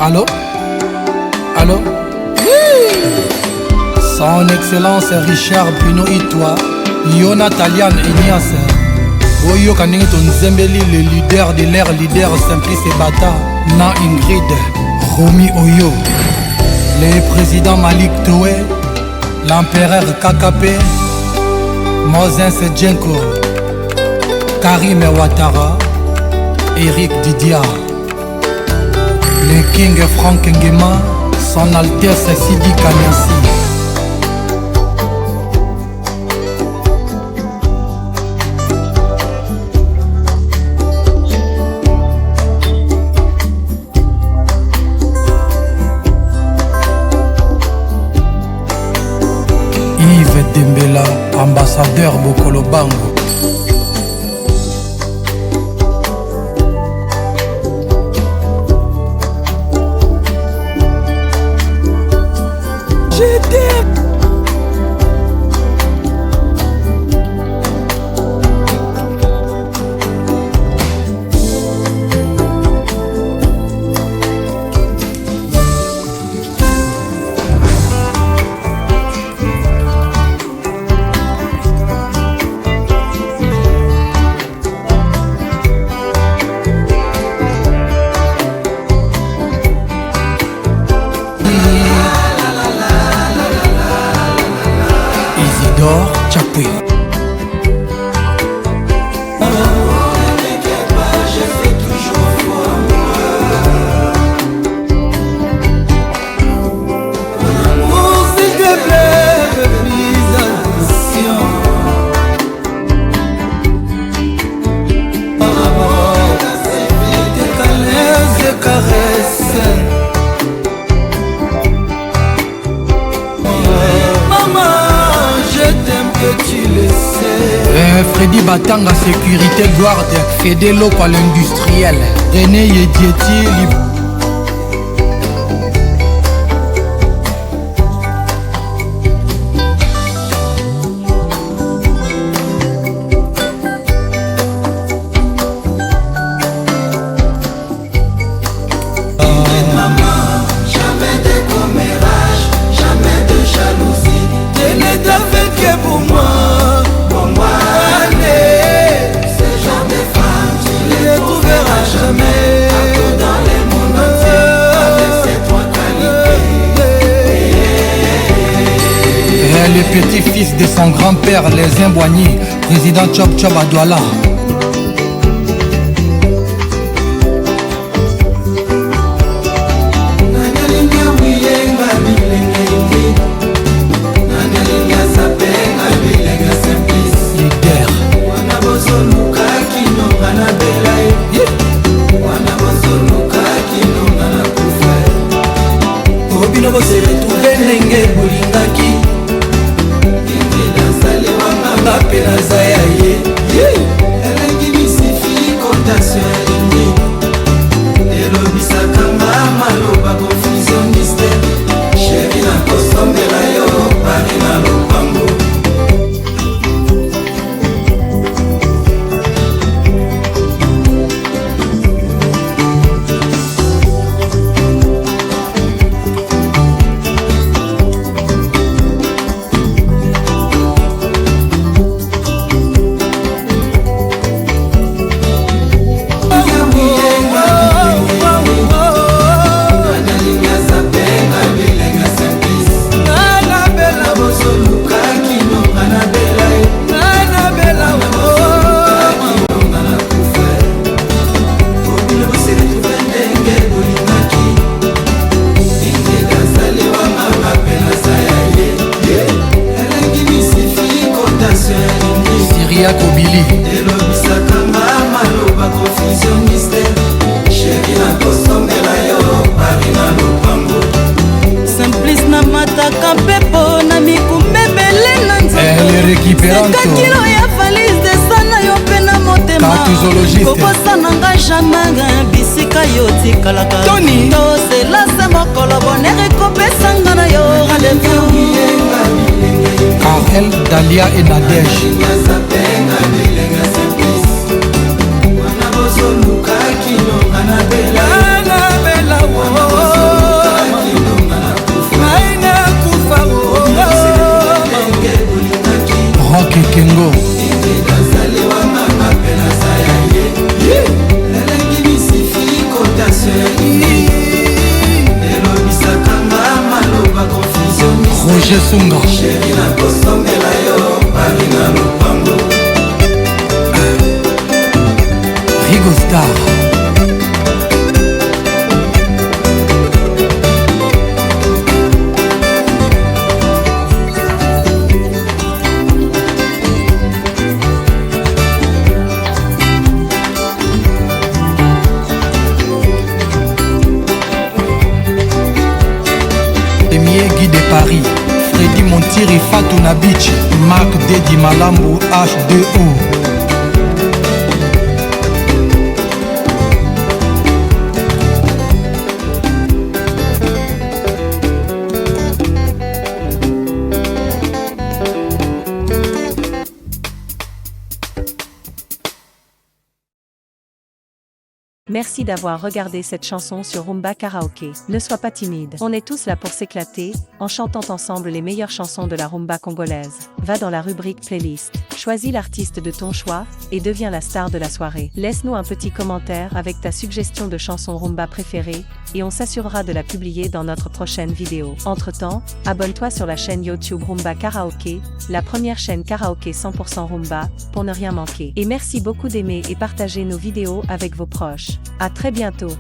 Allô? Allô? Son Excellence Richard Bruno Itwa, Yo Natalian Ignace, Oyo Kanenge Tonzembeli, le leader de l'ère, leader Simplice et Bata, Na Ingrid, Romy Oyo, le président Malik Toé, l'empereur KKP, Moses Djenko, Karim Ouattara, Eric Didia, le King Frank Ngema, son Altesse Sidi Kanyasi. Yves Dembela, ambassadeur Bokolo Bango. Chapoué. Freddy Batanga, sécurité guarde, Fedelo quoi l'industriel, René Yedieti, jamais de commérage, jamais de jalousie, tu n'es avec que pour moi. Le petit-fils de son grand-père, les Imboigny, président Chop Chop à Douala. Kobili Simplice na mataka pepo na mikumbebele na nzoko kilo ya valise de sana yo pe na motema kokosa na nga jamai bisika yo tikalaka toselase mokolo bonere ekopesanga na yo rendez-vous Karel, Dalia et Nadège. Wana bozoluka kino anabela Ego Star. Guy de Paris, Freddy Montiri, Fatouna Beach, Marc Dedi Malambo, H2O. Merci d'avoir regardé cette chanson sur Rumba Karaoké. Ne sois pas timide. On est tous là pour s'éclater, en chantant ensemble les meilleures chansons de la rumba congolaise. Va dans la rubrique playlist, choisis l'artiste de ton choix, et deviens la star de la soirée. Laisse-nous un petit commentaire avec ta suggestion de chanson rumba préférée, et on s'assurera de la publier dans notre prochaine vidéo. Entre-temps, abonne-toi sur la chaîne YouTube Rumba Karaoké, la première chaîne karaoké 100% rumba, pour ne rien manquer. Et merci beaucoup d'aimer et partager nos vidéos avec vos proches. À très bientôt.